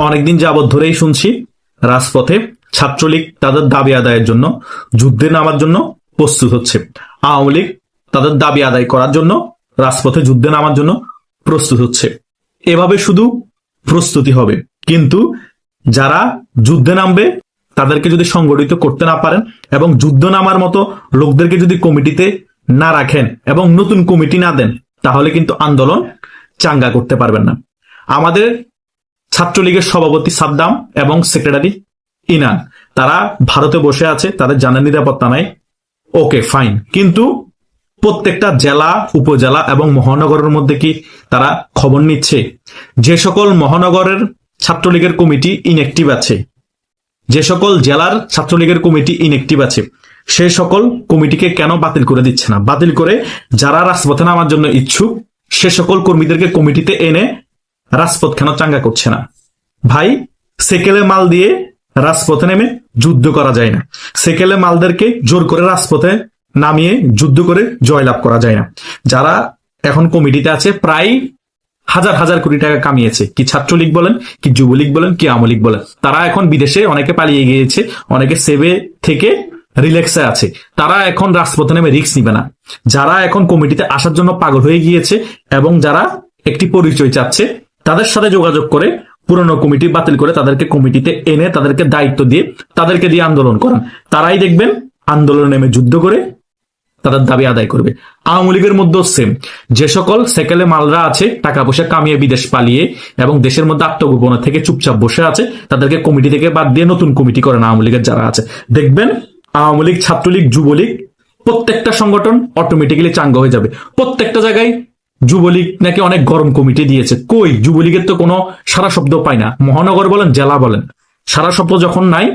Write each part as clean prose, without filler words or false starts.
অনেকদিন যাবৎ ধরেই শুনছি রাজপথে ছাত্রলীগ তাদের দাবি আদায়ের জন্য যুদ্ধে নামার জন্য প্রস্তুত হচ্ছে। আওয়ামী লীগ তাদের দাবি আদায় করার জন্য রাজপথে যুদ্ধে নামার জন্য প্রস্তুত হচ্ছে। এভাবে শুধু প্রস্তুতি হবে, কিন্তু যারা যুদ্ধে নামবে তাদেরকে যদি সংগঠিত করতে না পারেন এবং যুদ্ধ নামার মতো লোকদেরকে যদি কমিটিতে না রাখেন এবং নতুন কমিটি না দেন, তাহলে কিন্তু আন্দোলন চাঙ্গা করতে পারবেন না। আমাদের ছাত্রলীগের সভাপতি সাদ্দাম এবং সেক্রেটারি ইনান তারা ভারতে বসে আছে, তাদের জানার নিরাপত্তা নাই, ওকে ফাইন, কিন্তু প্রত্যেকটা জেলা, উপজেলা এবং মহানগরের মধ্যে কি তারা খবর নিচ্ছে? যে সকল মহানগরের ছাত্রলীগের কমিটি ইনঅ্যাক্টিভ আছে, যে সকল জেলার ছাত্রলীগের কমিটি ইনঅ্যাক্টিভ আছে, সে সকল কমিটিকে কেন বাতিল করে দিচ্ছে না? বাতিল করে যারা রাজপথে নামার জন্য ইচ্ছুক সে সকল কর্মীদেরকে কমিটিতে এনে রাজপথ কেন চাঙ্গা করছে না? ভাই, সেকেলে মাল দিয়ে রাজপথে নেমে যুদ্ধ করা যায় না। সেকেলে মালদেরকে জোর করে রাজপথে নামিয়ে যুদ্ধ করে জয়লাভ করা যায় না। যারা এখন কমিটিতে আছে প্রায় হাজার হাজার কোটি টাকা কামিয়েছে, কি ছাত্রলীগ বলেন, কি যুবলীগ বলেন, কি আওয়ামী লীগ বলেন, তারা এখন বিদেশে অনেকে পালিয়ে গিয়েছে, অনেকে সেভে থেকে রিল্যাক্সে আছে। তারা এখন রাজপথে নেমে রিস্ক নিবে না। যারা এখন কমিটিতে আসার জন্য পাগল হয়ে গিয়েছে এবং যারা একটি পরিচয় চাচ্ছে, তাদের সাথে যোগাযোগ করে পুরনো কমিটি বাতিল করে তাদেরকে কমিটিতে এনে তাদেরকে দায়িত্ব দিয়ে তাদেরকে দিয়ে আন্দোলন করান। তারাই দেখবেন আন্দোলনে নেমে যুদ্ধ করে তাদের দাবি আদায় করবে। আওয়ামী লীগের মধ্যেও সেম, যে সকল সেকেলে মালরা আছে টাকা পয়সা কামিয়ে বিদেশ পালিয়ে এবং দেশের মধ্যে আত্মগোপনে থেকে চুপচাপ বসে আছে, তাদেরকে কমিটি থেকে বাদ দিয়ে নতুন কমিটি করেন আওয়ামী লীগের যারা আছে। দেখবেন আওয়ামী লীগ, ছাত্রলীগ, যুবলীগ প্রত্যেকটা সংগঠন অটোমেটিক্যালি চাঙ্গা হয়ে যাবে। প্রত্যেকটা জায়গায় যুবলীগ নাকি অনেক গরম কমিটি দিয়েছে, কই যুবলীগের তো কোনো সারা শব্দ পাই না। মহানগর বলেন, জেলা বলেন, সারা শব্দ যখন নাই,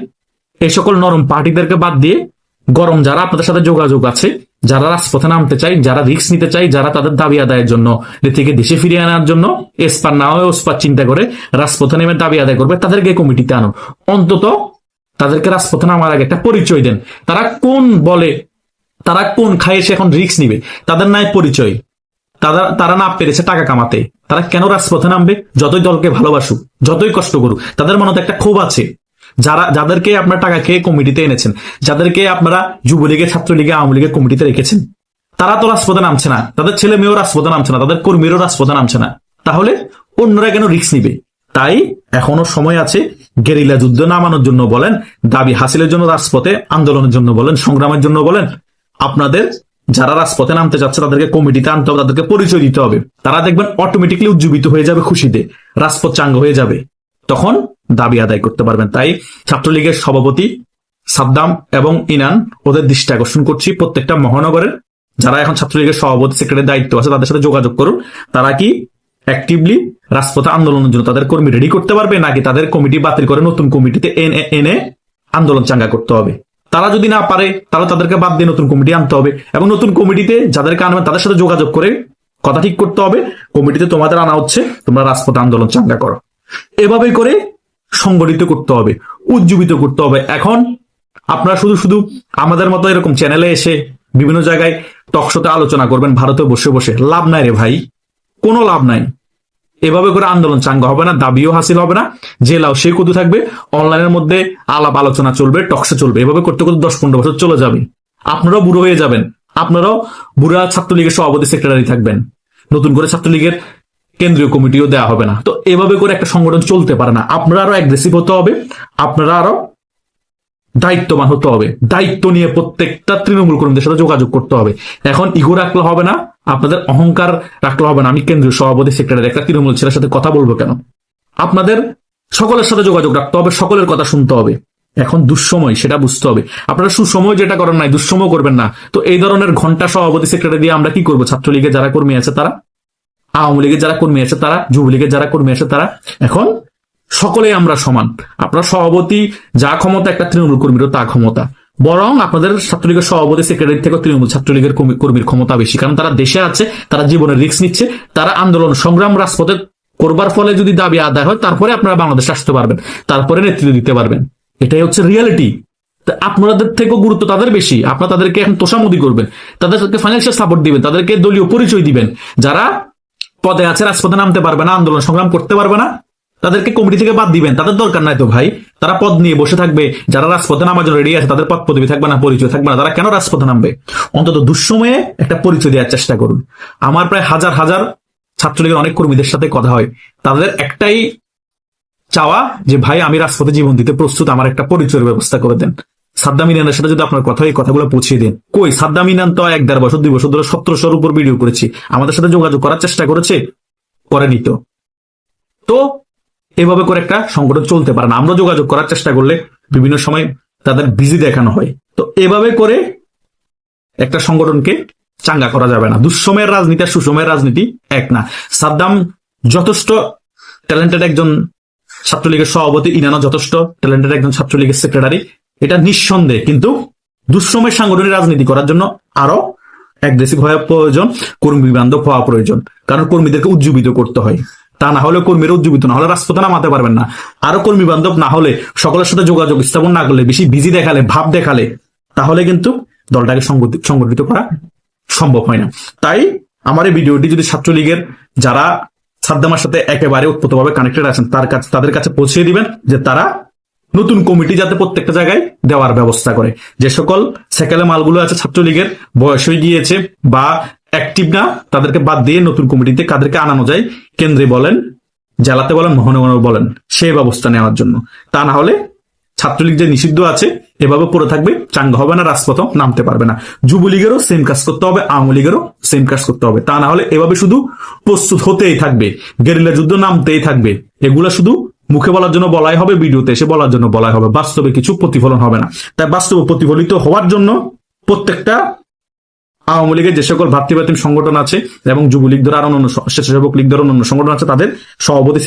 এই সকল নরম পার্টিদেরকে বাদ দিয়ে গরম যারা আপনাদের সাথে যোগাযোগ আছে, যারা রাজপথে নামতে চাই, যারা রিস্ক নিতে চাই, যারা তাদের দাবি আদায়ের জন্য থেকে দেশে ফিরিয়ে আনার জন্য এসপার না হয় ওসপার চিন্তা করে রাজপথে নেমে দাবি আদায় করবে, তাদেরকে কমিটিতে আনুন। অন্তত তাদেরকে রাজপথে নামার আগে একটা পরিচয় দেন। তারা কোন বলে, তারা কোন খায় সে এখন রিস্ক নিবে, তাদের নাই পরিচয়। তারা না পেরেছে টাকা কামাতে, তারা কেন রাজপথে নামবে? যতই দলকে ভালোবাসুক, যতই কষ্ট করুক, তাদের মনে তো একটা ক্ষোভ আছে। যাদেরকে আপনারা টাকা খেয়ে কমিটিতে এনেছেন, যাদেরকে আপনারা যুবলীগের, ছাত্রলীগের, আওয়ামী লীগের কমিটিতে রেখেছেন, তারা তো রাজপথে নামছে না, তাদের ছেলে মেয়েও রাজপথে নামছে না, তাদের কর্মীরও রাজপথে নামছে না, তাহলে অন্যরা কেন রিস্ক নিবে? তাই এখনো সময় আছে। গেরিলা যুদ্ধ নামানোর জন্য বলেন, দাবি হাসিলের জন্য রাজপথে আন্দোলনের জন্য বলেন, সংগ্রামের জন্য বলেন, আপনাদের যারা রাজপথে নামতে যাচ্ছে তাদেরকে কমিটিতে আনতে হবে, তাদেরকে পরিচয় দিতে হবে। তারা দেখবেন অটোমেটিকলি উজ্জীবিত হয়ে যাবে খুশিতে, রাজপথ চাঙ্গ হয়ে যাবে, তখন দাবি আদায় করতে পারবেন। তাই ছাত্রলীগের সভাপতি সাদ্দাম এবং ইনান ওদের দৃষ্টি আকর্ষণ করছি, প্রত্যেকটা মহানগরের যারা এখন ছাত্রলীগের সভাপতি, সেক্রেটারির দায়িত্ব আছে, তাদের সাথে যোগাযোগ করুন। তারা কি অ্যাক্টিভলি রাজপথে আন্দোলনের জন্য তাদের কর্মী রেডি করতে পারবে, নাকি তাদের কমিটি বাতিল করে নতুন কমিটিতে এনে আন্দোলন চাঙ্গা করতে হবে? তারা যদি না পারে তাহলে তাদেরকে বাদ দিয়ে নতুন কমিটি আনতে হবে এবং নতুন কমিটিতে যাদেরকে আনবে তাদের সাথে যোগাযোগ করে কথা ঠিক করতে হবে, কমিটিতে তোমাদের আনা হচ্ছে, তোমরা রাজপথে আন্দোলন চাঙ্গা করো। এভাবে করে সংগঠিত করতে হবে, উজ্জীবিত করতে হবে। এখন আপনারা শুধু শুধু আমাদের মতো এরকম চ্যানেলে এসে বিভিন্ন জায়গায় টকশোতে আলোচনা করবেন ভারতে বসে বসে, লাভ নাই রে ভাই, কোনো লাভ নাই। এভাবে করে আন্দোলন চাঙ্গা হবে না, দাবিও হাসিল হবে না, জেলাও সেই কত থাকবে, অনলাইনের মধ্যে আলাপ আলোচনা চলবে, টকশো চলবে। এভাবে করতে করতে 10-15 বছর চলে যাবে, আপনারাও বুড়ো হয়ে যাবেন, আপনারাও বুড়া ছাত্রলীগের সভাপতি, সেক্রেটারি থাকবেন, নতুন করে ছাত্রলীগের কেন্দ্রীয় কমিটিও দেওয়া হবে না। তো এভাবে করে একটা সংগঠন চলতে পারে না। আপনারা আরো অ্যাগ্রেসিভ হতে হবে, আপনারা আরো দায়িত্ববান হতে হবে, দায়িত্ব নিয়ে প্রত্যেকটা তৃণমূল কর্মীদের সাথে যোগাযোগ করতে হবে। এখন ইগো রাখলে হবে না, আপনাদের অহংকার রাখলে হবে না। আমি কেন্দ্রীয় সভাপতি, সেক্রেটারি একটা তৃণমূল ছেলের সাথে কথা বলবো কেন? আপনাদের সকলের সাথে যোগাযোগ রাখতে হবে, সকলের কথা শুনতে হবে। এখন দুঃসময়, সেটা বুঝতে হবে। আপনারা সুসময় যেটা করেন নাই, দুঃসময় করবেন না। তো এই ধরনের ঘন্টা সভাপতি, সেক্রেটারি দিয়ে আমরা কি করবো? ছাত্রলীগের যারা কর্মী আছে তারা, আওয়ামী লীগের যারা কর্মী আছে তারা, যুবলীগের যারা কর্মী আছে তারা, এখন সকলেই আমরা সমান। আপনার সভাপতি যা ক্ষমতা, একটা তৃণমূল কর্মীরও তা ক্ষমতা, বরং আপনাদের ছাত্রলীগের সভাপতি, সেক্রেটারি থেকে তৃণমূল ছাত্রলীগের কর্মীর ক্ষমতা বেশি, কারণ তারা দেশে আছে, তারা জীবনের রিস্ক নিচ্ছে, তারা আন্দোলন সংগ্রাম রাজপথে করবার ফলে যদি দাবি আদায় হয়, তারপরে আপনারা বাংলাদেশ আসতে পারবেন, তারপরে নেতৃত্ব দিতে পারবেন। এটাই হচ্ছে রিয়ালিটি। আপনাদের থেকেও গুরুত্ব তাদের বেশি। আপনারা তাদেরকে এখন তোষামোদি করবেন, তাদেরকে ফাইন্যান্সিয়াল সাপোর্ট দিবেন, তাদেরকে দলীয় পরিচয় দিবেন। যারা পদে আছে রাজপথে নামতে পারবে না, আন্দোলন সংগ্রাম করতে পারবে না, তাদেরকে কমিটি থেকে বাদ দিবেন, তাদের দরকার নাই তো ভাই। তারা পদ নিয়ে বসে থাকবে, যারা রাজপথে নামার জন্য রেডি আছে তাদের পদ পদবি থাকবে না, পরিচয় থাকবে না, তারা কেন রাজপথে নামবে? অন্তত দুঃসময়ে একটা পরিচয় দেওয়ার চেষ্টা করুন। আমার প্রায় হাজার হাজার ছাত্রলীগের অনেক কর্মীদের সাথে কথা হয়, তাদের একটাই চাওয়া যে ভাই আমি রাজপথে জীবন দিতে প্রস্তুত, আমার একটা পরিচয়ের ব্যবস্থা করে দেন। সাদ্দাম ইনানের সাথে যদি আপনার কথা এই কথাগুলো পৌঁছে দেন, কই সাদ্দাম ইনান তো 1-1.5 বছর 2 বছর ধরে 1700-র উপর ভিডিও করেছি, আমাদের সাথে যোগাযোগ করার চেষ্টা করেছে, করেনি তো। তো এভাবে করে একটা সংগঠন চলতে পারে না। আমরা যোগাযোগ করার চেষ্টা করলে বিভিন্ন সময় তাদের বিজি দেখানো হয়। তো এভাবে করে একটা সংগঠনকে চাঙ্গা করা যাবে না। দুঃসময়ের রাজনীতি আর সুসময়ের রাজনীতি এক না। সাদ্দাম যথেষ্ট ট্যালেন্টেড একজন ছাত্রলীগের সভাপতি, ইনানো যথেষ্ট ট্যালেন্টেড একজন ছাত্রলীগের সেক্রেটারি, এটা নিঃসন্দেহে। কিন্তু দুঃসময়ের সাংগঠনিক রাজনীতি করার জন্য আরো অ্যাগ্রেসিভ হওয়া প্রয়োজন, কর্মী বান্ধব হওয়া প্রয়োজন। কারণ কর্মীদেরকে উজ্জীবিত করতে হয়, তা না হলে কর্মীরা উজ্জীবিত না হলে রাজপথে নামাতে পারবেন না। আরো কর্মী বান্ধব না হলে, সকলের সাথে যোগাযোগ স্থাপন না করলে, বেশি বিজি দেখালে, ভাব দেখালে, তাহলে কিন্তু দলটাকে সংগঠিত করা সম্ভব হয় না। তাই আমার এই ভিডিওটি যদি ছাত্রলীগের যারা সাদ্দামের সাথে একেবারে উৎপতভাবে কানেক্টেড আছেন তাদের কাছে পৌঁছে দিবেন, যে তারা নতুন কমিটি যাতে প্রত্যেকটা জায়গায় দেওয়ার ব্যবস্থা করে। যে সকল সেকেলে মালগুলো আছে ছাত্রলীগের, বয়স হয়ে গিয়েছে বা অ্যাক্টিভ না, তাদেরকে বাদ দিয়ে নতুন কমিটিতে কাদেরকে আনানো যায়, কেন্দ্রে বলেন, জেলাতে বলেন, মহানগরে বলেন, সেই ব্যবস্থা নেওয়ার জন্য। তা না হলে ছাত্রলীগ যে নিষিদ্ধ আছে এভাবে পড়ে থাকবে, চাঙ্গা হবে না, রাজপথ নামতে পারবে না। যুবলীগেরও সেম কাজ করতে হবে, আওয়ামী লীগেরও সেম কাজ করতে হবে। তা না হলে এভাবে শুধু প্রস্তুত হতেই থাকবে, গেরিলা যুদ্ধ নামতেই থাকবে। এগুলা শুধু মুখে বলার জন্য বলাই হবে, ভিডিওতে এসে বলার জন্য বলাই হবে, বাস্তবে কিছু প্রতিফলন হবে না। তাই বাস্তবে প্রতিফলিত হওয়ার জন্য প্রত্যেকটা আওয়ামী লীগের যে সকল ভাতৃপ্রাতিম সংগঠন আছে এবং যুবলীগ ধরে আরো অন্যান্য স্বেচ্ছাসেবক লীগ ধরে অন্যান্য সংগঠন আছে, তাদের সভাপতি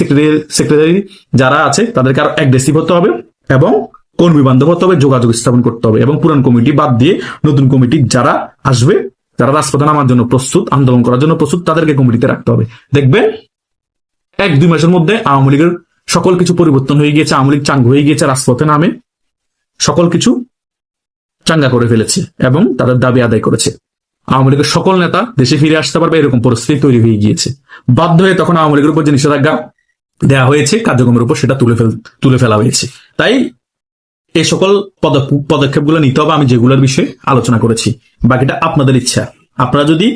সেক্রেটারি যারা আছে তাদেরকে আরো অ্যাগ্রেসিভ হতে হবে এবং কর্মী বান্ধব হতে হবে, যোগাযোগ স্থাপন করতে হবে এবং পুরান কমিটি বাদ দিয়ে নতুন কমিটি যারা আসবে, যারা রাজপথে নামার জন্য প্রস্তুত, আন্দোলন করার জন্য প্রস্তুত, তাদেরকে কমিটিতে রাখতে হবে। দেখবেন 1-2 মাসের মধ্যে আওয়ামী লীগের সকল কিছু পরিবর্তন হয়ে গিয়েছে, আওয়ামী লীগ চাঙ্গা হয়ে গিয়েছে, রাজপথে নামে সকল কিছু চাঙ্গা করে ফেলেছে এবং তাদের দাবি আদায় করেছে। আওয়ামী লীগের সকল নেতা দেশে ফিরে আসতে পারবে, এরকম পরিস্থিতি তৈরি হয়ে গিয়েছে। বাধ্য হয়ে তখন আওয়ামী লীগের উপর যে নিষেধাজ্ঞা দেওয়া হয়েছে কার্যক্রমের উপর, সেটা তুলে ফেলা হয়েছে। তাই এই সকল পদক্ষেপগুলো নিতে হবে, আমি যেগুলোর বিষয়ে আলোচনা করেছি। বাকিটা আপনাদের ইচ্ছা। আপনারা যদি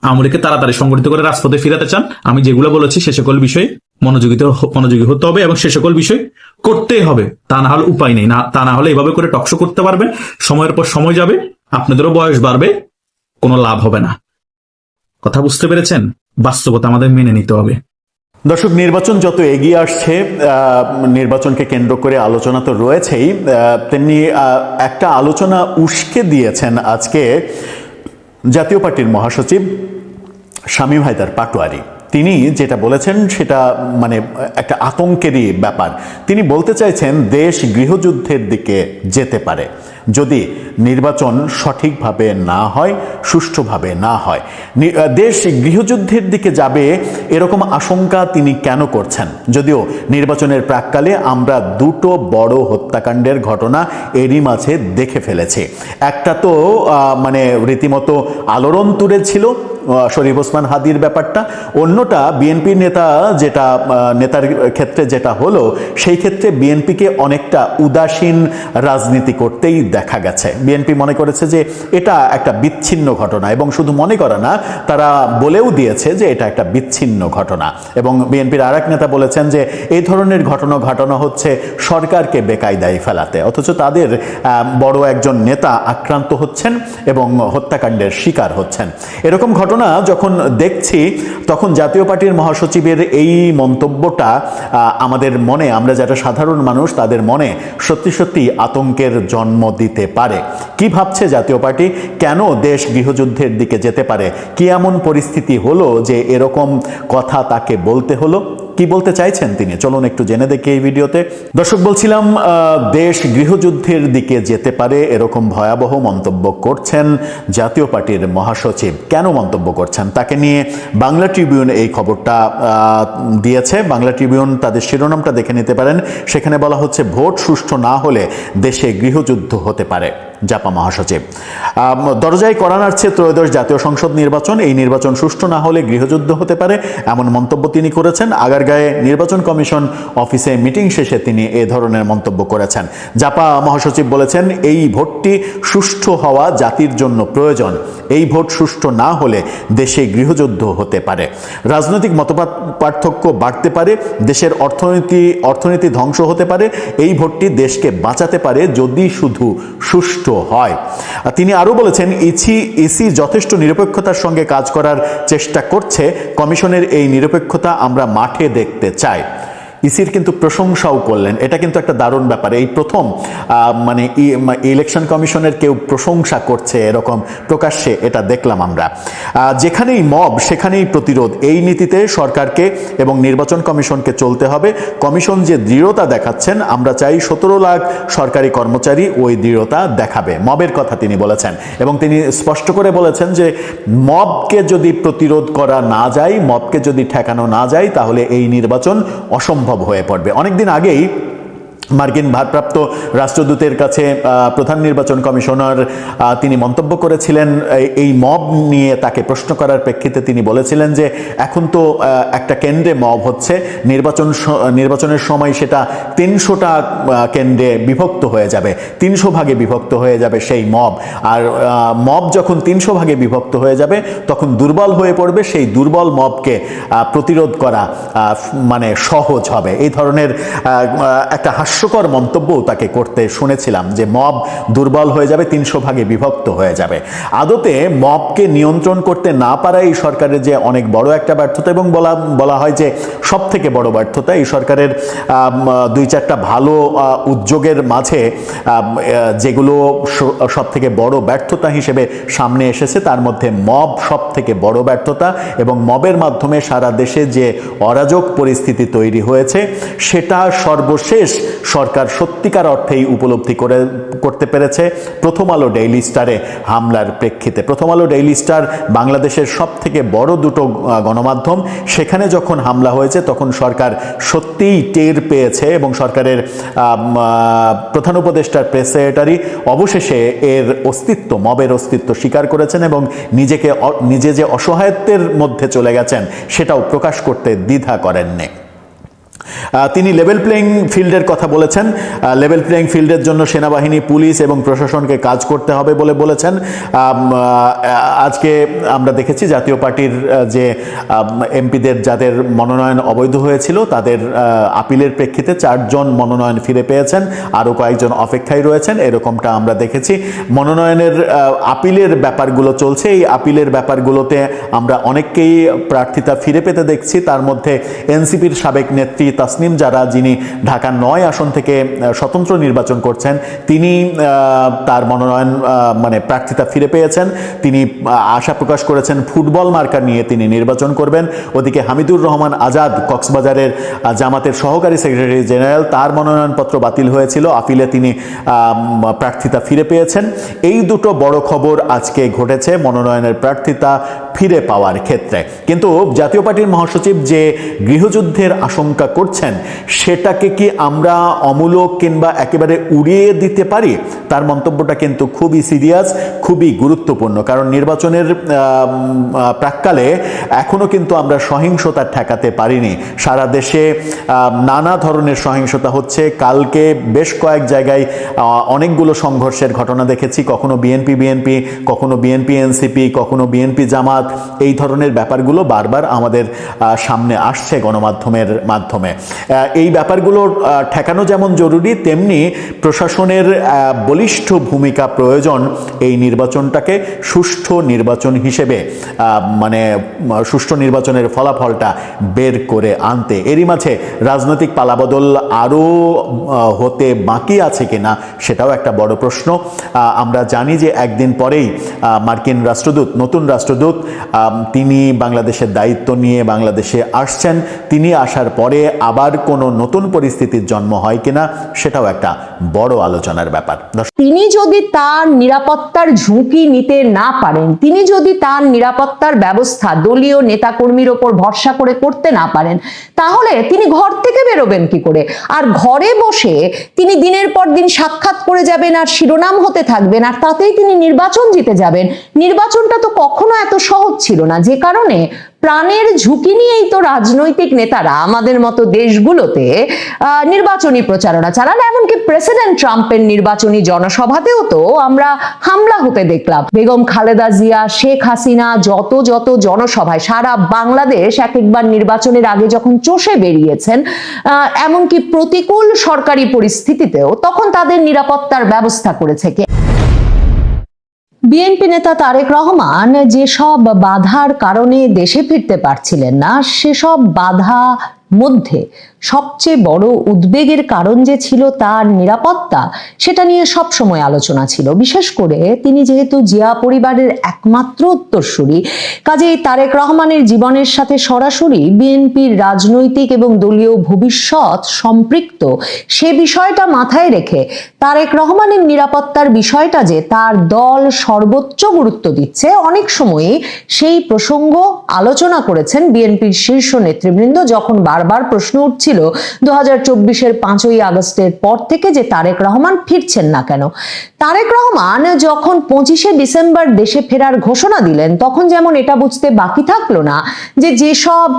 আওয়ামী লীগকে তাড়াতাড়ি সংগঠিত করে রাজপথে ফিরাতে চান, আমি যেগুলো বলেছি সে সকল বিষয়ে মনোযোগী হতে হবে এবং সে সকল বিষয় করতেই হবে। তা না হলে উপায় নেই। তা না হলে এভাবে করে টকশো করতে পারবেন, সময়ের পর সময় যাবে, আপনাদেরও বয়স বাড়বে, কোনো লাভ হবে না। কথা বুঝতে পেরেছেন? বাস্তবতা আমাদের মেনে নিতে হবে। দর্শক, নির্বাচন যত এগিয়ে আসছে, নির্বাচনকে কেন্দ্র করে আলোচনা তো রয়েছেই, তেমনি একটা আলোচনা উস্কে দিয়েছেন আজকে জাতীয় পার্টির মহাসচিব শামীম হায়দার পাটোয়ারি। তিনি যেটা বলেছেন সেটা মানে একটা আতঙ্কেরই ব্যাপার। তিনি বলতে চাইছেন দেশ গৃহযুদ্ধের দিকে যেতে পারে যদি নির্বাচন সঠিকভাবে না হয়, সুষ্ঠুভাবে না হয়। দেশ গৃহযুদ্ধের দিকে যাবে এরকম আশঙ্কা তিনি কেন করছেন? যদিও নির্বাচনের প্রাককালে আমরা দুটো বড় হত্যাকাণ্ডের ঘটনা এরই মাঝে দেখে ফেলেছি। একটা তো মানে রীতিমতো আলোড়ন তুলেছিল শরীফ ওসমান হাদির ব্যাপারটা, অন্যটা বিএনপির নেতার ক্ষেত্রে যেটা হলো, সেই ক্ষেত্রে বিএনপিকে অনেকটা উদাসীন রাজনীতি করতেই দেখা গেছে। বিএনপি মনে করেছে যে এটা একটা বিচ্ছিন্ন ঘটনা এবং শুধু মনে করে না, তারা বলেও দিয়েছে যে এটা একটা বিচ্ছিন্ন ঘটনা। এবং বিএনপির আরেক নেতা বলেছেন যে এই ধরনের ঘটনা ঘটানো হচ্ছে সরকারকে বেকায়দায় ফেলাতে, অথচ তাদের বড় একজন নেতা আক্রান্ত হচ্ছেন এবং হত্যাকাণ্ডের শিকার হচ্ছেন। এরকম ঘটনা যখন দেখছি তখন জাতীয় পার্টির মহাসচিবের এই মন্তব্যটা আমাদের মনে, আমরা যারা সাধারণ মানুষ তাদের মনে সত্যি সত্যি আতঙ্কের জন্ম দিতে পারে। কি ভাবছে জাতীয় পার্টি? কেন দেশ গৃহযুদ্ধের দিকে যেতে পারে? কি এমন পরিস্থিতি হলো যে এরকম কথা তাকে বলতে হলো? কি বলতে চাইছেন তিনি? চলুন একটু জেনে দেখি এই ভিডিওতে। দর্শক, বলছিলাম দেশ গৃহযুদ্ধের দিকে যেতে পারে এরকম ভয়াবহ মন্তব্য করছেন জাতীয় পার্টির মহাসচিব। কেন মন্তব্য করছেন তাকে নিয়ে বাংলা ট্রিবিউন এই খবরটা দিয়েছে। বাংলা ট্রিবিউন তাদের শিরোনামটা দেখে নিতে পারেন। সেখানে বলা হচ্ছে ভোট সুষ্ঠু না হলে দেশে গৃহযুদ্ধ হতে পারে। জাপা মহাসচিব দরজায় কড়া নাড়ছে ত্রয়োদশ জাতীয় সংসদ নির্বাচন, এই নির্বাচন সুষ্ঠু না হলে গৃহযুদ্ধ হতে পারে, এমন মন্তব্য তিনি করেছেন। আগার ঠাকুরগাঁয়ে নির্বাচন কমিশন অফিসে মিটিং শেষে তিনি এ ধরনের মন্তব্য করেছেন। জাপা মহাসচিব বলেছেন, এই ভোটটি সুষ্ঠু হওয়া জাতির জন্য প্রয়োজন। এই ভোট সুষ্ঠু না হলে দেশে গৃহযুদ্ধ হতে পারে, রাজনৈতিক মতপার্থক্য পার্থক্য বাড়তে পারে, দেশের অর্থনীতি ধ্বংস হতে পারে। এই ভোটটি দেশকে বাঁচাতে পারে যদি শুধু সুষ্ঠু হয়। তিনি আরো বলেছেন, ইসি যথেষ্ট নিরপেক্ষতার সঙ্গে কাজ করার চেষ্টা করছে। কমিশনের এই নিরপেক্ষতা আমরা মাঠে দেখতে চাই। ইসির কিন্তু প্রশংসাও করলেন, এটা কিন্তু একটা দারুণ ব্যাপার। এই প্রথম মানে ইলেকশন কমিশনের কেউ প্রশংসা করছে এরকম প্রকাশ্যে, এটা দেখলাম আমরা। যেখানেই মব সেখানেই প্রতিরোধ, এই নীতিতে সরকারকে এবং নির্বাচন কমিশনকে চলতে হবে। কমিশন যে দৃঢ়তা দেখাচ্ছেন, আমরা চাই 17 লাখ সরকারি কর্মচারী ওই দৃঢ়তা দেখাবে। মবের কথা তিনি বলেছেন এবং তিনি স্পষ্ট করে বলেছেন যে মবকে যদি প্রতিরোধ করা না যায়, মবকে যদি ঠেকানো না যায়, তাহলে এই নির্বাচন অসম্ভব হয়ে পড়বে। অনেকদিন আগেই মার্কিন ভারপ্রাপ্ত রাষ্ট্রদূতের কাছে প্রধান নির্বাচন কমিশনার তিনি মন্তব্য করেছিলেন এই মব নিয়ে। তাকে প্রশ্ন করার প্রেক্ষিতে তিনি বলেছিলেন যে এখন তো একটা কেন্দ্রে মব হচ্ছে, নির্বাচনের সময় সেটা 300টা কেন্দ্রে বিভক্ত হয়ে যাবে, 300 ভাগে বিভক্ত হয়ে যাবে সেই মব। আর মব যখন 300 ভাগে বিভক্ত হয়ে যাবে তখন দুর্বল হয়ে পড়বে, সেই দুর্বল মবকে প্রতিরোধ করা মানে সহজ হবে। এই ধরনের একটা হাস্যকর মন্তব্যও তাকে করতে শুনেছিলাম যে মব দুর্বল হয়ে যাবে, 300 ভাগে বিভক্ত হয়ে যাবে। আদতে মবকে নিয়ন্ত্রণ করতে না পারা এই সরকারের যে অনেক বড় একটা ব্যর্থতা, এবং বলা হয় যে সব থেকে বড় ব্যর্থতা। এই সরকারের 2-4টা ভালো উদ্যোগের মাঝে যেগুলো সব থেকে বড় ব্যর্থতা হিসেবে সামনে এসেছে, তার মধ্যে মব সব থেকে বড় ব্যর্থতা। এবং মবের মাধ্যমে সারা দেশে যে অরাজক পরিস্থিতি তৈরি হয়েছে, সেটা সর্বশেষ সরকার সত্যিকার অর্থেই উপলব্ধি করতে পেরেছে প্রথম আলো ডেইলি স্টারে হামলার প্রেক্ষিতে। প্রথম আলো ডেইলি স্টার বাংলাদেশের সব থেকে বড় দুটো গণমাধ্যম, সেখানে যখন হামলা হয়েছে তখন সরকার সত্যিই টের পেয়েছে এবং সরকারের প্রধান উপদেষ্টার প্রেস সেক্রেটারি অবশেষে এর অস্তিত্ব, মবের অস্তিত্ব স্বীকার করেছেন এবং নিজে যে অসহায়ত্বের মধ্যে চলে গেছেন সেটাও প্রকাশ করতে দ্বিধা করেননি। তিনি লেভেল প্লেইং ফিল্ডের কথা বলেছেন। লেভেল প্লেইং ফিল্ডের জন্য সেনাবাহিনী, পুলিশ এবং প্রশাসনকে কাজ করতে হবে বলে বলেছেন। আজকে আমরা দেখেছি জাতীয় পার্টির যে এমপিদের যাদের মনোনয়ন অবৈধ হয়েছিল, তাদের আপিলের প্রেক্ষিতে 4 জন মনোনয়ন ফিরে পেয়েছেন, আরও কয়েকজন অপেক্ষায় রয়েছেন, এরকমটা আমরা দেখেছি। মনোনয়নের আপিলের ব্যাপারগুলো চলছে, এই আপিলের ব্যাপারগুলোতে আমরা অনেককেই প্রার্থিতা ফিরে পেতে দেখছি। তার মধ্যে এনসিপির সাবেক নেত্রী তাসনিম জারা, যিনি ঢাকা 9 আসন থেকে স্বতন্ত্র নির্বাচন করছেন, তিনি তার মনোনয়ন মানে প্রার্থিতা ফিরে পেয়েছেন। তিনি আশা প্রকাশ করেছেন ফুটবল মার্কা নিয়ে তিনি নির্বাচন করবেন। ওদিকে হামিদুর রহমান আজাদ, কক্সবাজারের জামাতের সহকারী সেক্রেটারি জেনারেল, তার মনোনয়নপত্র বাতিল হয়েছিল, আপিলে তিনি প্রার্থিতা ফিরে পেয়েছেন। এই দুটো বড় খবর আজকে ঘটেছে মনোনয়নের প্রার্থিতা ফিরে পাওয়ার ক্ষেত্রে। কিন্তু জাতীয় পার্টির মহাসচিব যে গৃহযুদ্ধের আশঙ্কা করছেন, সেটাকে কি আমরা অমূলক কিংবা একেবারে উড়িয়ে দিতে পারি? তার মন্তব্যটা কিন্তু খুবই সিরিয়াস, খুবই গুরুত্বপূর্ণ। কারণ নির্বাচনের প্রাক্কালে এখনো কিন্তু আমরা সহিংসতা ঠেকাতে পারিনি। সারা দেশে নানা ধরনের সহিংসতা হচ্ছে। কালকে বেশ কয়েক জায়গায় অনেকগুলো সংঘর্ষের ঘটনা দেখেছি, কখনো বিএনপি, কখনো বিএনপি এনসিপি, কখনো বিএনপি জামাত। এই ধরনের ব্যাপারগুলো বারবার আমাদের সামনে আসছে গণমাধ্যমের মাধ্যমে। এই ব্যাপারগুলো ঠেকানো যেমন জরুরি, তেমনি প্রশাসনের বলিষ্ঠ ভূমিকা প্রয়োজন এই নির্বাচনটাকে সুষ্ঠু নির্বাচন হিসেবে মানে সুষ্ঠু নির্বাচনের ফলাফলটা বের করে আনতে। এরই মাঝে রাজনৈতিক পালাবদল আরও হতে বাকি আছে কিনা সেটাও একটা বড় প্রশ্ন। আমরা জানি যে একদিন পরেই মার্কিন রাষ্ট্রদূত, নতুন রাষ্ট্রদূত, তিনি বাংলাদেশের দায়িত্ব নিয়ে বাংলাদেশে আসছেন। তিনি আসার পরে আবার কোনো নতুন পরিস্থিতির জন্ম হয় কিনা সেটাও একটা বড় আলোচনার ব্যাপার। তিনি যদি তার নিরাপত্তার ঝুঁকি নিতে না পারেন, তিনি যদি তার নিরাপত্তার ব্যবস্থা দলীয় নেতাকর্মীর ওপর ভরসা করে করতে না পারেন, তাহলে তিনি ঘর থেকে বেরোবেন কি করে? আর ঘরে বসে তিনি দিনের পর দিন সাক্ষাৎ করে যাবেন আর শিরোনাম হতে থাকবেন, আর তাতেই তিনি নির্বাচন জিতে যাবেন। নির্বাচনটা তো কখনো এত সহজ সহজ ছিল না, যে কারণে প্রাণের ঝুঁকি নিয়েই তো রাজনৈতিক নেতারা আমাদের মতো দেশগুলোতে নির্বাচনী প্রচারণা চালান। এমনকি প্রেসিডেন্ট ট্রাম্পের নির্বাচনী জনসভাতেও তো আমরা হামলা হতে দেখলাম। বেগম খালেদা জিয়া, শেখ হাসিনা যত জনসভায় সারা বাংলাদেশ এক একবার নির্বাচনের আগে যখন চষে বেরিয়েছেন, এমনকি প্রতিকূল সরকারি পরিস্থিতিতেও তখন তাদের নিরাপত্তার ব্যবস্থা করেছে কে? বিএনপি নেতা তারেক রহমান যেসব বাধার কারণে দেশে ফিরতে পারছিলেন না, সেসব বাধা মধ্যে সবচেয়ে বড় উদ্বেগের কারণ যে ছিল তার নিরাপত্তা, সেটা নিয়ে সব সময় আলোচনা ছিল। বিশেষ করে তিনি যেহেতু জিয়া পরিবারের একমাত্র উত্তরসূরি, কাজেই তারেক রহমানের জীবনের সাথে সরাসরি বিএনপির রাজনৈতিক এবং দলীয় ভবিষ্যৎ সম্পৃক্ত, সে বিষয়টা মাথায় রেখে তারেক রহমানের নিরাপত্তার বিষয়টা যে তার দল সর্বোচ্চ গুরুত্ব দিচ্ছে, অনেক সময়ই সেই প্রসঙ্গ আলোচনা করেছেন বিএনপির শীর্ষ নেতৃবৃন্দ, যখন বারবার প্রশ্ন উঠছিল 2024-এর 5ই আগস্টের পর থেকে যে তারেক রহমান ফিরছেন না কেন। তারেক রহমান যখন 25শে ডিসেম্বর দেশে ফেরার ঘোষণা দিলেন, তখন যেমন এটা বুঝতে বাকি থাকলো না যে যেসব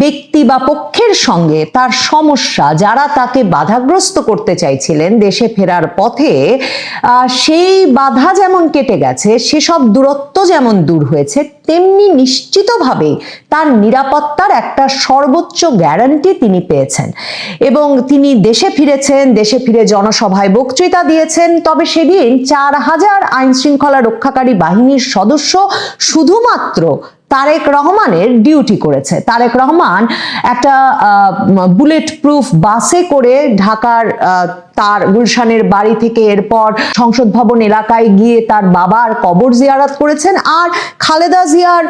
ব্যক্তি বা পক্ষের সঙ্গে তার সমস্যা, যারা তাকে বাধাগ্রস্ত করতে চাইছিলেন দেশে ফেরার পথে, সেই বাধা যেমন কেটে গেছে, সেসব দূরত্ব যেমন দূর হয়েছে, তেমনি নিশ্চিতভাবে তার নিরাপত্তার একটা সর্বোচ্চ গ্যারান্টি তিনি পেয়েছেন এবং তিনি দেশে ফিরেছেন। দেশে ফিরে জনসভায় বক্তৃতা দিয়েছেন। তবে সেদিন 4000 আইন শৃঙ্খলা রক্ষাকারী বাহিনীর সদস্য শুধুমাত্র তারেক রহমানের ডিউটি করেছে। তারেক রহমান একটা বুলেট প্রুফ বাসে করে ঢাকার তার গুলশানের বাড়ি থেকে এরপর সংসদ ভবন এলাকায় গিয়ে তার বাবার কবর জিয়ারত করেছেন। আর খালেদা জিয়ার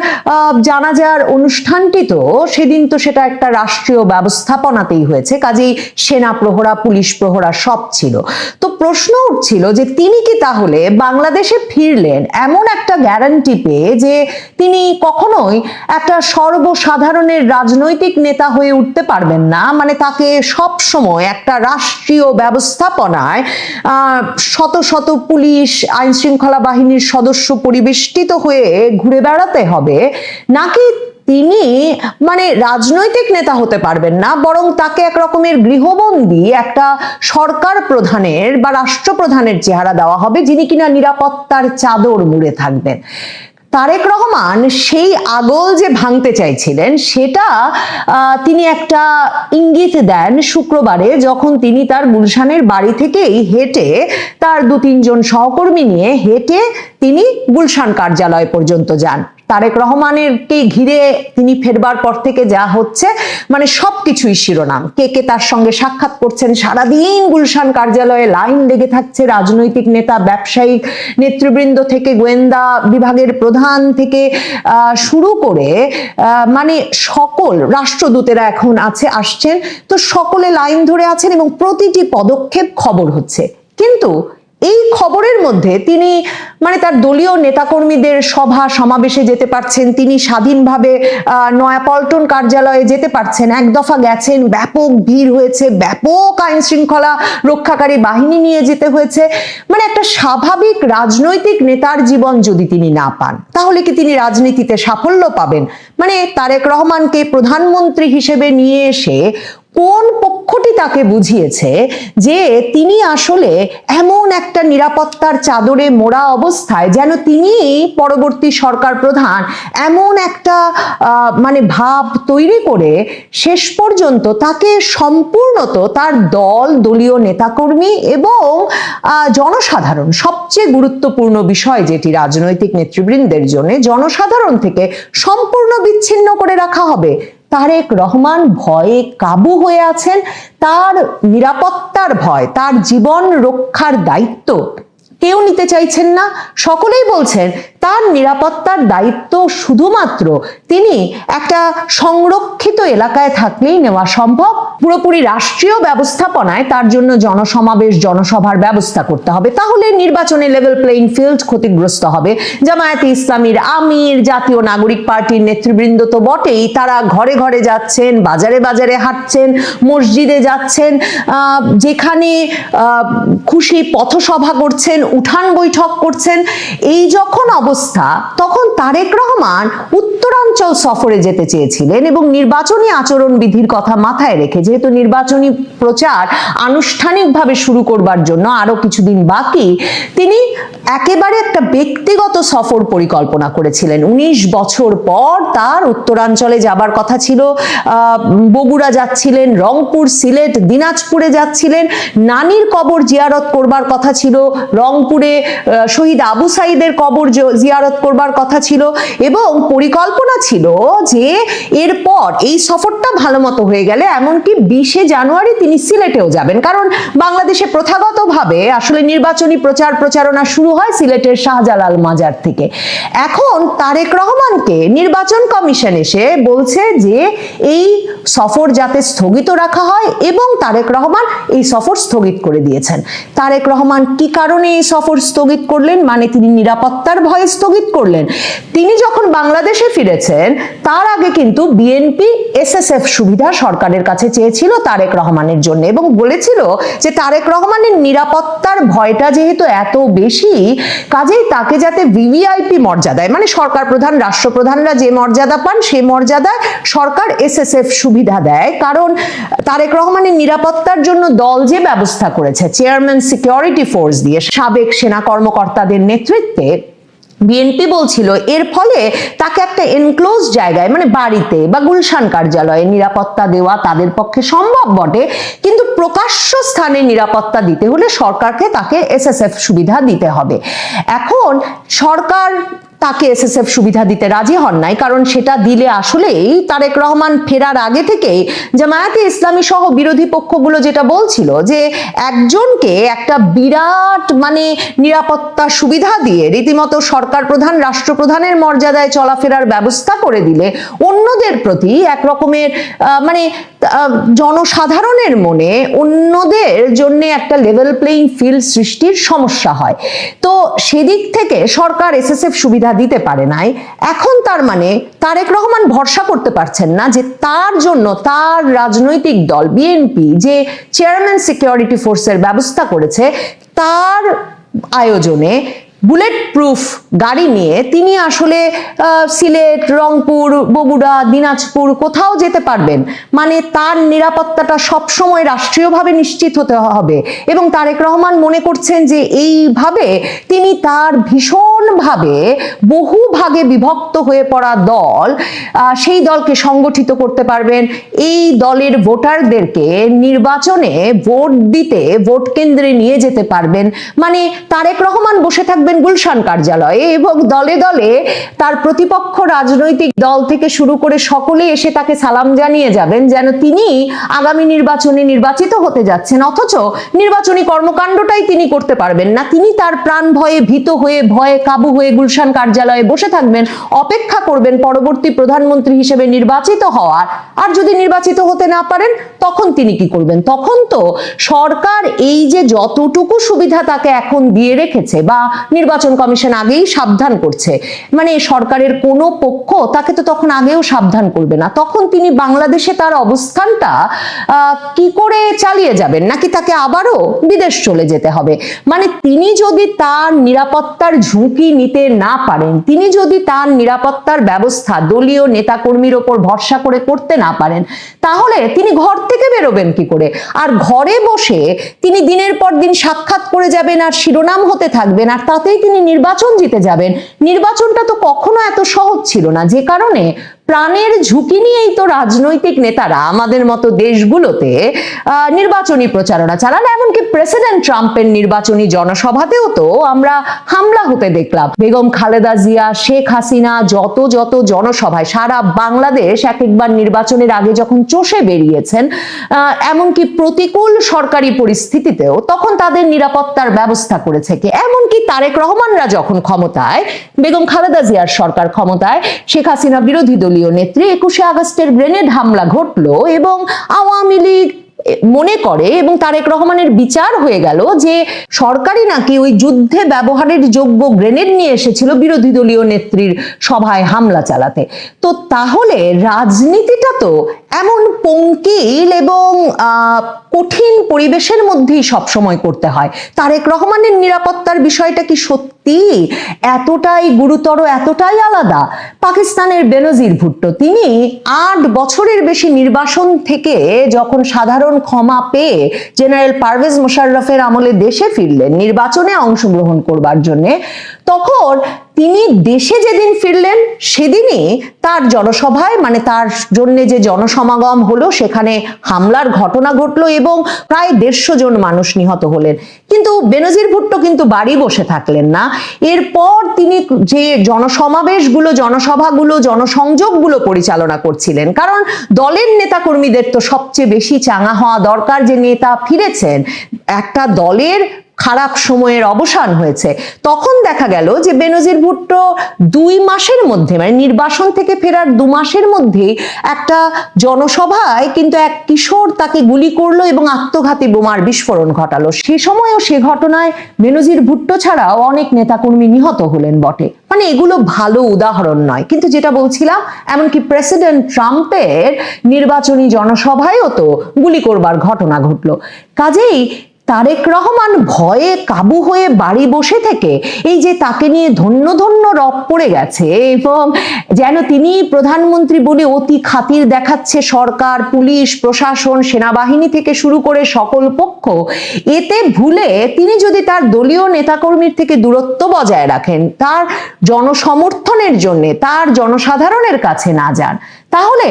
জানাজার অনুষ্ঠানটি তো সেদিন তো সেটা একটা রাষ্ট্রীয় ব্যবস্থাপনাতেই হয়েছে, কাজেই সেনা প্রহরা, পুলিশ প্রহরা সব ছিল। তো প্রশ্ন উঠছিল যে তিনি কি তাহলে বাংলাদেশে ফিরলেন এমন একটা গ্যারান্টি পেয়ে যে তিনি কখনোই একটা সর্বসাধারণের রাজনৈতিক নেতা হয়ে উঠতে পারবেন না, তাকে সব সময় একটা রাষ্ট্রীয় ব্যবস্থাপনায় শত শত পুলিশ, আইন শৃঙ্খলা বাহিনীর সদস্য পরিবেষ্টিত হয়ে ঘুরে বেড়াতে হবে, নাকি তিনি রাজনৈতিক নেতা হতে পারবেন না, বরং তাকে এক রকমের গৃহবন্দী একটা সরকার প্রধানের বা রাষ্ট্রপ্রধানের চেহারা দেওয়া হবে, যিনি কিনা নিরাপত্তার চাদর মুড়ে থাকবেন। তারেক রহমান সেই আগল যে ভাঙতে চাইছিলেন, সেটা তিনি একটা ইঙ্গিত দেন শুক্রবারে, যখন তিনি তার গুলশানের বাড়ি থেকেই হেঁটে তার 2-3 জন সহকর্মী নিয়ে হেঁটে তিনি গুলশান কার্যালয় পর্যন্ত যান। তারেক রহমানেরকে ঘিরে তিনি ফেরবার পর থেকে যা হচ্ছে সবকিছুই শিরোনাম। কে কে তার সঙ্গে সাক্ষাৎ করছেন, সারাদিন গুলশান কার্যালয়ে লাইন লেগে থাকছে রাজনৈতিক নেতা, ব্যবসায়িক নেতৃবৃন্দ থেকে গোয়েন্দা বিভাগের প্রধান থেকে শুরু করে সকল রাষ্ট্রদূতেরা এখন আসছেন, তো সকলে লাইন ধরে আছেন এবং প্রতিটি পদক্ষেপ খবর হচ্ছে। কিন্তু এই খবরের মধ্যে তিনি তার দলীয় নেতাকর্মীদের সভা সমাবেশে যেতে পারছেন, তিনি স্বাধীনভাবে নয়াপল্টন কার্যালয়ে যেতে পারছেন। এক দফা গেছেন, ব্যাপক ভিড় হয়েছে, ব্যাপক আইন শৃঙ্খলা রক্ষাকারী বাহিনী নিয়ে যেতে হয়েছে। একটা স্বাভাবিক রাজনৈতিক নেতার জীবন যদি তিনি না পান, তাহলে কি তিনি রাজনীতিতে সাফল্য পাবেন? তারেক রহমানকে প্রধানমন্ত্রী হিসেবে নিয়ে এসে কোন পক্ষটি তাকে বুঝিয়েছে যে তিনি আসলে এমন একটা নিরাপত্তার চাদরে মোড়া অবস্থায়, যেন তিনি পরবর্তী সরকার প্রধান, এমন একটা ভাব তৈরি করে শেষ পর্যন্ত তাকে সম্পূর্ণত তার দল, দলীয় নেতাকর্মী এবং জনসাধারণ, সবচেয়ে গুরুত্বপূর্ণ বিষয় যেটি রাজনৈতিক নেতৃবৃন্দের জন্য, জনসাধারণ থেকে সম্পূর্ণ বিচ্ছিন্ন করে রাখা হবে। তারেক রহমান ভয়ে কাবু হয়ে আছেন। তার নিরাপত্তার ভয়, তার জীবন রক্ষার দায়িত্ব কেউ নিতে চাইছেন না। সকলেই বলছেন তার নিরাপত্তার দায়িত্ব শুধুমাত্র তিনি একটা সংরক্ষিত এলাকায় থাকলেই নেওয়া সম্ভব। পুরোপুরি রাষ্ট্রীয় ব্যবস্থাপনায় তার জন্য জনসমাবেশ, জনসভার ব্যবস্থা করতে হবে, তাহলে নির্বাচনে লেভেল প্লেইং ফিল্ড ক্ষতিগ্রস্ত হবে। জামায়াতে ইসলামীর আমির, জাতীয় নাগরিক পার্টির নেতৃবৃন্দ তো বটেই, তারা ঘরে ঘরে যাচ্ছেন, বাজারে বাজারে হাঁটছেন, মসজিদে যাচ্ছেন, যেখানে খুশি পথসভা করছেন, উঠান বৈঠক করছেন। এই যখন অবস্থা, তখন তারেক রহমান উত্তরাঞ্চল সফরে যেতে চেয়েছিলেন এবং নির্বাচনী আচরণবিধির কথা মাথায় রেখে, যেহেতু নির্বাচনী প্রচার আনুষ্ঠানিকভাবে শুরু করবার জন্য আরো কিছুদিন বাকি, তিনি একেবারে একটা ব্যক্তিগত সফর পরিকল্পনা করেছিলেন। 19 বছর পর তার উত্তরাঞ্চলে যাবার কথা ছিল, বগুড়া যাচ্ছিলেন, রংপুর, সিলেট, দিনাজপুরে যাচ্ছিলেন, নানির কবর জিয়ারত করবার কথা ছিল, রংপুরে শহীদ আবু সাইদের কবর জিয়ারত করবার কথা ছিল, এবং পরিকল্পনা ছিল যে এরপর এই সফরটা ভালো মতো হয়ে গেলে এমনকি 20 জানুয়ারি তিনি সিলেটেও যাবেন, কারণ বাংলাদেশে প্রথাগতভাবে আসলে নির্বাচনী প্রচার প্রচারণা শুরু হয় সিলেটের শাহজালাল মাজার থেকে। এখন তারেক রহমানকে নির্বাচন কমিশন এসে বলছে যে এই সফর যাতে স্থগিত রাখা হয়, এবং তারেক রহমান এই সফর স্থগিত করে দিয়েছেন। তারেক রহমান কি কারণে এই সফর স্থগিত করলেন? মানে তিনি নিরাপত্তার ভয়ে স্থগিত করলেন। তিনি যখন বাংলাদেশে ফিরেছেন তার আগে কিন্তু বিএনপি এসএসএফ সুবিধা সরকারের কাছে চেয়েছিল তারেক রহমানের জন্য, এবং বলেছিল যে তারেক রহমানের নিরাপত্তার ভয়টা যেহেতু এত বেশি, কাজেই তাকে যাতে ভিভিআইপি মর্যাদায়, মানে সরকার প্রধান, রাষ্ট্রপ্রধানরা যে মর্যাদা পান সেই মর্যাদায় সরকার এসএসএফ সুবিধা দেয়। কারণ তারেক রহমানের নিরাপত্তার জন্য দল যে ব্যবস্থা করেছে, চেয়ারম্যান সিকিউরিটি ফোর্স দিয়ে সাবেক সেনা কর্মকর্তাদের নেতৃত্বে, বিএনপি বলছিল এর ফলে তাকে একটা এনক্লোজ জায়গায়, মানে বাড়িতে বা গুলশান কার্যালয়ে নিরাপত্তা দেওয়া তাদের পক্ষে সম্ভব বটে, কিন্তু প্রকাশ্য স্থানে নিরাপত্তা দিতে হলে সরকারকে তাকে এসএসএফ সুবিধা দিতে হবে। এখন সরকার তাকে এসএসএফ সুবিধা দিতে রাজি হন নাই, কারণ সেটা দিলে আসলেই তারেক রহমান ফেরার আগে থেকেই জামায়াতে ইসলামী সহ বিরোধী পক্ষগুলো যেটা বলছিল যে একজনকে একটা বিরাট মানে নিরাপত্তা সুবিধা দিয়ে রীতিমতো সরকার প্রধান, রাষ্ট্রপ্রধানের মর্যাদায় চলাফেরার ব্যবস্থা করে দিলে অন্যদের প্রতি এক রকমের মানে জনসাধারণের মনে অন্যদের জন্য একটা লেভেল প্লেইং ফিল্ড সৃষ্টির সমস্যা হয়। তো সেদিক থেকে সরকার এসএসএফ সুবিধা দিতে পারে নাই। এখন তার মানে তারেক রহমান ভরসা করতে পারছেন না যে তার জন্য তার রাজনৈতিক দল বিএনপি যে চেয়ারম্যান সিকিউরিটি ফোর্সের ব্যবস্থা করেছে, তার আয়োজনে বুলেট প্রুফ গাড়ি নিয়ে তিনি আসলে সিলেট, রংপুর, বগুড়া, দিনাজপুর কোথাও যেতে পারবেন। মানে তার নিরাপত্তাটা সবসময় রাষ্ট্রীয়ভাবে নিশ্চিত হতে হবে, এবং তারেক রহমান মনে করছেন যে এইভাবে তিনি তার ভীষণভাবে বহু ভাগে বিভক্ত হয়ে পড়া দল, সেই দলকে সংগঠিত করতে পারবেন, এই দলের ভোটারদেরকে নির্বাচনে ভোট দিতে ভোট কেন্দ্রে নিয়ে যেতে পারবেন। মানে তারেক রহমান বসে থাকবেন গুলশান কার্যালয়ে এবং দলে দলে তার প্রতিপক্ষ রাজনৈতিক দল থেকে শুরু করে সকলে এসে তাকে সালাম জানিয়ে যাবেন যেন তিনি আগামী নির্বাচনে নির্বাচিত হতে যাচ্ছেন, অথচ নির্বাচনী কর্মকাণ্ডটাই তিনি করতে পারবেন না। তিনি তার প্রাণ ভয়ে ভীত হয়ে ভয়ে কাবু হয়ে গুলশান কার্যালয়ে বসে থাকবেন, অপেক্ষা করবেন পরবর্তী প্রধানমন্ত্রী হিসেবে নির্বাচিত হওয়ার। আর যদি নির্বাচিত হতে না পারেন তখন তিনি কি করবেন? তখন তো সরকার এই যে যতটুকু সুবিধা তাকে এখন দিয়ে রেখেছে বা নির্বাচন কমিশন আগেই সাবধান করছে, মানে সরকারের কোনো পক্ষ তাকে তো তখন আগেও সাবধান করবে না। তখন তিনি বাংলাদেশে তার অবস্থানটা কি করে চালিয়ে যাবেন? নাকি তাকে আবারও বিদেশ চলে যেতে হবে? মানে তিনি যদি তার নিরাপত্তার ঝুঁকি নিতে না পারেন, তিনি যদি তার নিরাপত্তার ব্যবস্থা দলীয় নেতাকর্মীর ওপর ভরসা করে করতে না পারেন, তাহলে তিনি ঘর থেকে বেরোবেন কি করে? আর ঘরে বসে তিনি দিনের পর দিন সাক্ষাৎ করে যাবেন আর শিরোনাম হতে থাকবেন, আর তাতেই তিনি নির্বাচন জিতে যাবেন। নির্বাচনটা তো কখনো এত সহজ ছিল না, যে কারণে প্রাণের ঝুঁকি নিয়েই তো রাজনৈতিক নেতারা আমাদের মতো দেশগুলোতে নির্বাচনী প্রচারণা চালান। এমনকি প্রেসিডেন্ট ট্রাম্পের নির্বাচনী জনসভাতেও তো আমরা হামলা হতে দেখলাম। বেগম খালেদা জিয়া, শেখ হাসিনা যত জনসভায় সারা বাংলাদেশ এক একবার নির্বাচনের আগে যখন চষে বেরিয়েছেন, এমনকি প্রতিকূল সরকারি পরিস্থিতিতেও তখন তাদের নিরাপত্তার ব্যবস্থা করেছে কে? এমনকি তারেক রহমানরা যখন ক্ষমতায়, বেগম খালেদা জিয়ার সরকার ক্ষমতায়, শেখ হাসিনা বিরোধী দলীয় নেত্রী, 21শে আগস্টের গ্রেনেড হামলা ঘটলো এবং আওয়ামী লীগ মনে করে এবং তারেক রহমানের বিচার হয়ে গেল যে সরকারই নাকি ওই যুদ্ধে ব্যবহারের যোগ্য গ্রেনেড নিয়ে এসেছিল বিরোধী দলীয় নেত্রীর সভায় হামলা চালাতে। তো তাহলে রাজনীতিটা তো এমন পঙ্কিল এবং কঠিন পরিবেশের মধ্যেই সবসময় করতে হয়। তারেক রহমানের নিরাপত্তার বিষয়টা কি সত্যি ব্যক্তি এতটাই গুরুতর, এতটাই আলাদা। পাকিস্তানের বেনজির ভুট্টো, তিনি 8 বছরের বেশি নির্বাসন থেকে যখন সাধারণ ক্ষমা পেয়ে জেনারেল পারভেজ মোশাররফের আমলে দেশে ফিরলেন নির্বাচনে অংশগ্রহণ করবার জন্য, তখন তিনি দেশে যেদিন ফিরলেন সেদিনই তার জনসভায়, মানে তার জন্য যে জনসমাগম হলো সেখানে হামলার ঘটনা ঘটলো এবং প্রায় 150 জন মানুষ নিহত হলেন। কিন্তু বেনজির ভুট্টো কিন্তু বাড়ি বসে থাকলেন না। এরপর তিনি যে জনসমাবেশগুলো, জনসভাগুলো, জনসংযোগগুলো পরিচালনা করছিলেন, কারণ দলের নেতা কর্মীদের তো সবচেয়ে বেশি চাঙা হওয়া দরকার যে নেতা ফিরেছেন, একটা দলের খারাপ সময়ের অবসান হয়েছে। তখন দেখা গেল যে বেনজির ভুট্টো 2 মাসের মধ্যে, মানে নির্বাসন থেকে ফেরার 2 মাসের মধ্যে একটা জনসভায় কিন্তু এক কিশোর তাকে গুলি করলো এবং আত্মঘাতী বোমার বিস্ফোরণ ঘটালো। সে সময়ও সে ঘটনায় বেনজির ভুট্টো ছাড়াও অনেক নেতাকর্মী নিহত হলেন বটে। মানে এগুলো ভালো উদাহরণ নয়, কিন্তু যেটা বলছিলাম, এমনকি প্রেসিডেন্ট ট্রাম্পের নির্বাচনী জনসভায়ও তো গুলি করবার ঘটনা ঘটলো। কাজেই তারেক রহমান ভয়ে কাবু হয়ে বাড়ি বসে থেকে এই যে তাকে নিয়ে ধন্য ধন্য রব পড়ে গেছে এবং যেন তিনি প্রধানমন্ত্রী বলে অতি খাতির দেখাচ্ছে সরকার, পুলিশ, প্রশাসন, সেনাবাহিনী থেকে শুরু করে সকল পক্ষ, এতে ভুলে তিনি যদি তার দলীয় নেতাকর্মীর থেকে দূরত্ব বজায় রাখেন, তার জনসমর্থনের জন্য তার জনসাধারণের কাছে না যান, তাহলে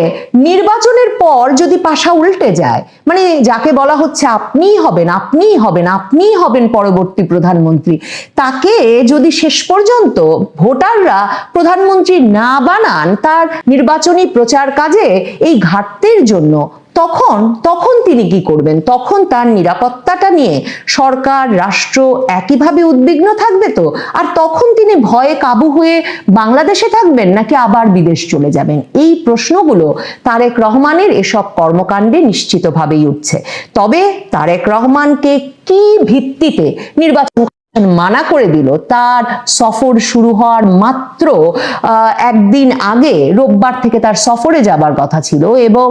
নির্বাচনের পর যদি পাশা উল্টে যায়, মানে যাকে বলা হচ্ছে আপনিই হবেন, আপনিই হবেন, আপনিই হবেন পরবর্তী প্রধানমন্ত্রী, তাকে যদি শেষ পর্যন্ত ভোটাররা প্রধানমন্ত্রী না বানান তার নির্বাচনী প্রচার কাজে এই ঘাটতির জন্য, তখন তিনি কি করবেন? তখন তার নিরাপত্তাটা নিয়ে সরকার, রাষ্ট্র একইভাবে উদ্বিগ্ন থাকবে তো? আর তখন তিনি ভয়ে কাবু হয়ে বাংলাদেশে থাকবেন নাকি আবার বিদেশ চলে যাবেন? এই প্রশ্নগুলো তারেক রহমানের এসব কর্মকাণ্ডে নিশ্চিতভাবেই উঠছে। তবে তারেক রহমানকে কি ভিত্তিতে নির্বাচন মানা করে দিল? তার সফর শুরু হওয়ার মাত্র একদিন আগে, রোববার থেকে তার সফরে যাবার কথা ছিল এবং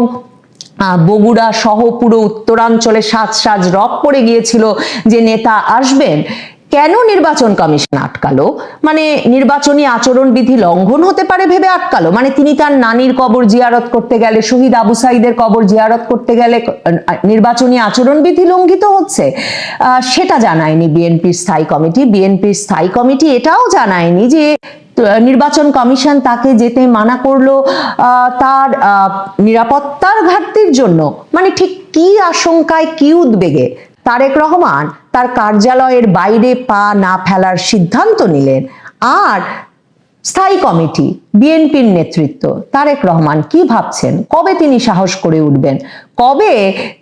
বগুড়া সহ পুরো উত্তরাঞ্চলে সাজ রব পড়ে গিয়েছিল যে নেতা আসবেন। কেন নির্বাচন কমিশন আটকালো? মানে নির্বাচনী আচরণবিধি লঙ্ঘন হতে পারে ভেবে আটকালো? মানে তিনি তার নানির কবর জিয়ারত করতে গেলে, শহীদ আবু সাইদের কবর জিয়ারত করতে গেলে নির্বাচনী আচরণবিধি লঙ্ঘিত হচ্ছে? সেটা জানায়নি বিএনপির স্থায়ী কমিটি। বিএনপির স্থায়ী কমিটি এটাও জানায়নি যে নির্বাচন কমিশন তাকে যেতে মানা করলো তার নিরাপত্তার ঘাটতির জন্য। মানে ঠিক কি আশঙ্কায়, কি উদ্বেগে তারেক রহমান তার কার্যালয়ের বাইরে পা না ফেলার সিদ্ধান্ত নিলেন? আর স্থায়ী কমিটি, বিএনপির নেতৃত্ব, তারেক রহমান কি ভাবছেন? কবে তিনি সাহস করে উঠবেন? কবে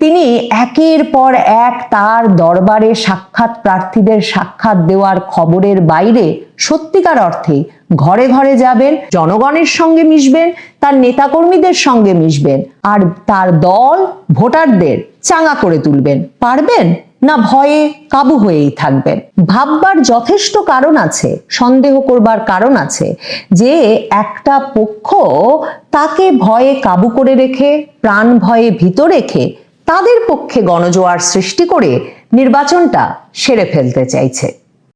তিনি একের পর এক তার দরবারে সাক্ষাৎ প্রার্থীদের সাক্ষাৎ দেওয়ার খবরের বাইরে সত্যিকার অর্থে ঘরে ঘরে যাবেন, জনগণের সঙ্গে মিশবেন, তার নেতাকর্মীদের সঙ্গে মিশবেন আর তার দল, ভোটারদের চাঙ্গা করে তুলবেন? পারবেন না ভয়ে কাবু হয়েই থাকবেন? ভাববার যথেষ্ট কারণ আছে, সন্দেহ করবার কারণ আছে যে একটা পক্ষ তাকে ভয়ে কাবু করে রেখে, প্রাণ ভয়ে ভীত রেখে তাদের পক্ষে গণজোয়ার সৃষ্টি করে নির্বাচনটা সেরে ফেলতে চাইছে।